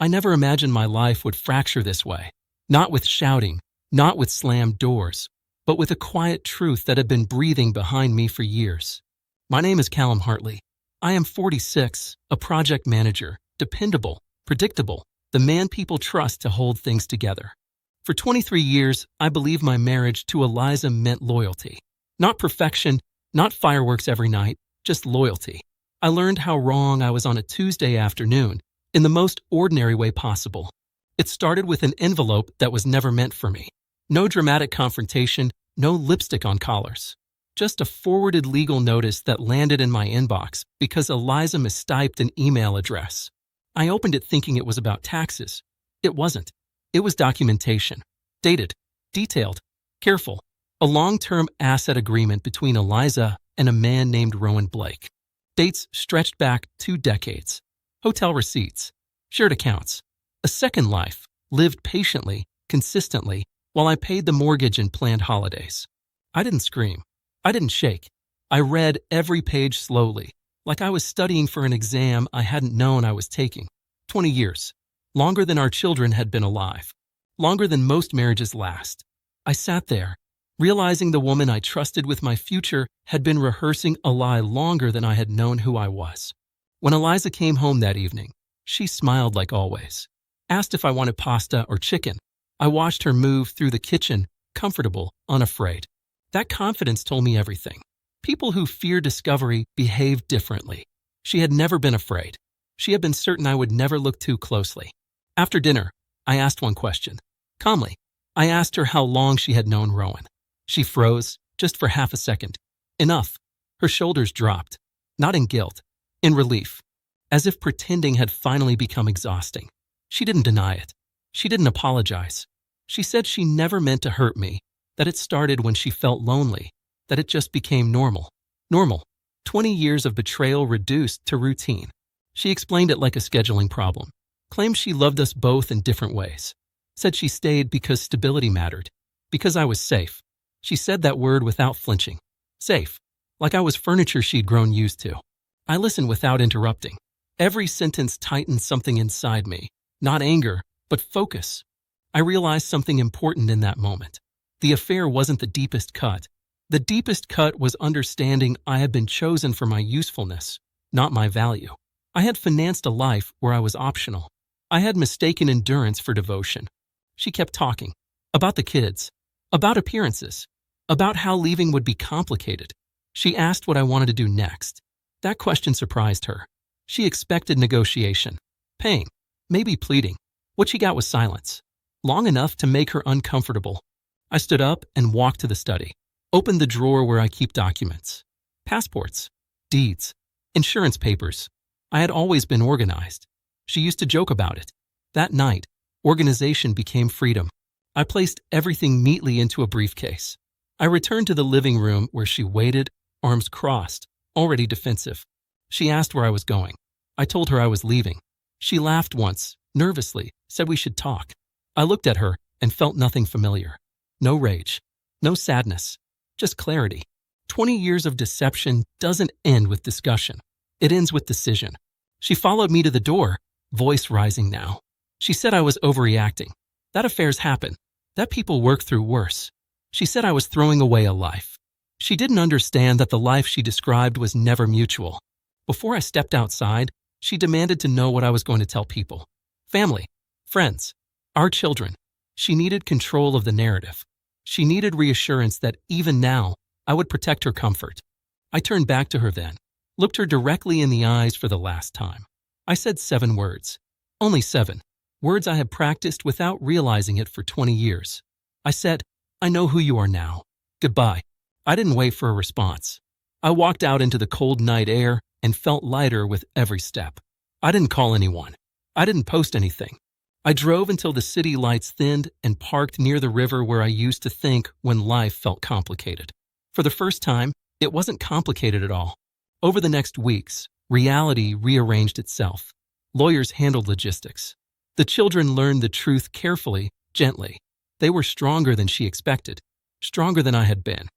I never imagined my life would fracture this way. Not with shouting, not with slammed doors, but with a quiet truth that had been breathing behind me for years. My name is Callum Hartley. I am 46, a project manager, dependable, predictable, the man people trust to hold things together. For 23 years, I believe my marriage to Eliza meant loyalty. Not perfection, not fireworks every night, just loyalty. I learned how wrong I was on a Tuesday afternoon, in the most ordinary way possible. It started with an envelope that was never meant for me. No dramatic confrontation, no lipstick on collars. Just a forwarded legal notice that landed in my inbox because Eliza mistyped an email address. I opened it thinking it was about taxes. It wasn't. It was documentation. Dated, detailed, careful. A long-term asset agreement between Eliza and a man named Rowan Blake. Dates stretched back 2 decades. Hotel receipts, shared accounts. A second life, lived patiently, consistently, while I paid the mortgage and planned holidays. I didn't scream. I didn't shake. I read every page slowly, like I was studying for an exam I hadn't known I was taking. 20 years. Longer than our children had been alive. Longer than most marriages last. I sat there, realizing the woman I trusted with my future had been rehearsing a lie longer than I had known who I was. When Eliza came home that evening, she smiled like always. Asked if I wanted pasta or chicken. I watched her move through the kitchen, comfortable, unafraid. That confidence told me everything. People who fear discovery behave differently. She had never been afraid. She had been certain I would never look too closely. After dinner, I asked one question. Calmly, I asked her how long she had known Rowan. She froze, just for half a second. Enough. Her shoulders dropped. Not in guilt, in relief. As if pretending had finally become exhausting. She didn't deny it. She didn't apologize. She said she never meant to hurt me, that it started when she felt lonely, that it just became normal. Normal. 20 years of betrayal reduced to routine. She explained it like a scheduling problem. Claimed she loved us both in different ways. Said she stayed because stability mattered. Because I was safe. She said that word without flinching. Safe. Like I was furniture she'd grown used to. I listened without interrupting. Every sentence tightened something inside me. Not anger, but focus. I realized something important in that moment. The affair wasn't the deepest cut. The deepest cut was understanding I had been chosen for my usefulness, not my value. I had financed a life where I was optional. I had mistaken endurance for devotion. She kept talking. About the kids. About appearances. About how leaving would be complicated. She asked what I wanted to do next. That question surprised her. She expected negotiation. Paying. Maybe pleading. What she got was silence. Long enough to make her uncomfortable. I stood up and walked to the study. Opened the drawer where I keep documents. Passports. Deeds. Insurance papers. I had always been organized. She used to joke about it. That night, organization became freedom. I placed everything neatly into a briefcase. I returned to the living room where she waited, arms crossed, already defensive. She asked where I was going. I told her I was leaving. She laughed once, nervously, said we should talk. I looked at her and felt nothing familiar. No rage, no sadness, just clarity. 20 years of deception doesn't end with discussion. It ends with decision. She followed me to the door, voice rising now. She said I was overreacting. That affairs happen. That people work through worse. She said I was throwing away a life. She didn't understand that the life she described was never mutual. Before I stepped outside, she demanded to know what I was going to tell people. Family, friends, our children. She needed control of the narrative. She needed reassurance that even now, I would protect her comfort. I turned back to her then, looked her directly in the eyes for the last time. I said 7 words. Only 7. Words I had practiced without realizing it for 20 years. I said, I know who you are now. Goodbye. I didn't wait for a response. I walked out into the cold night air and felt lighter with every step. I didn't call anyone. I didn't post anything. I drove until the city lights thinned and parked near the river where I used to think when life felt complicated. For the first time, it wasn't complicated at all. Over the next weeks, reality rearranged itself. Lawyers handled logistics. The children learned the truth carefully, gently. They were stronger than she expected, stronger than I had been.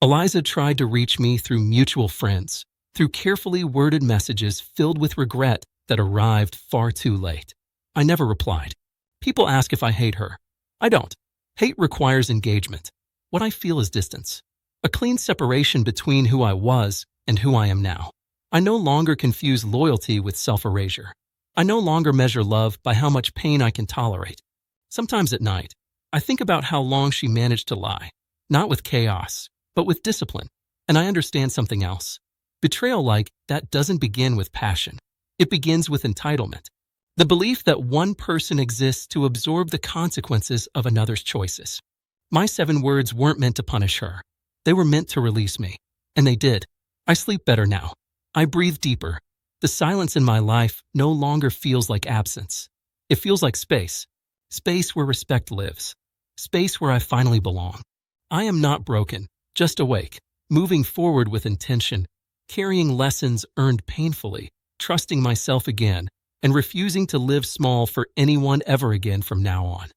Eliza tried to reach me through mutual friends, through carefully worded messages filled with regret that arrived far too late. I never replied. People ask if I hate her. I don't. Hate requires engagement. What I feel is distance. A clean separation between who I was and who I am now. I no longer confuse loyalty with self-erasure. I no longer measure love by how much pain I can tolerate. Sometimes at night, I think about how long she managed to lie, not with chaos, but with discipline. And I understand something else. Betrayal like that doesn't begin with passion. It begins with entitlement. The belief that one person exists to absorb the consequences of another's choices. My 7 words weren't meant to punish her. They were meant to release me. And they did. I sleep better now. I breathe deeper. The silence in my life no longer feels like absence. It feels like space. Space where respect lives. Space where I finally belong. I am not broken, just awake, moving forward with intention, carrying lessons earned painfully, trusting myself again, and refusing to live small for anyone ever again from now on.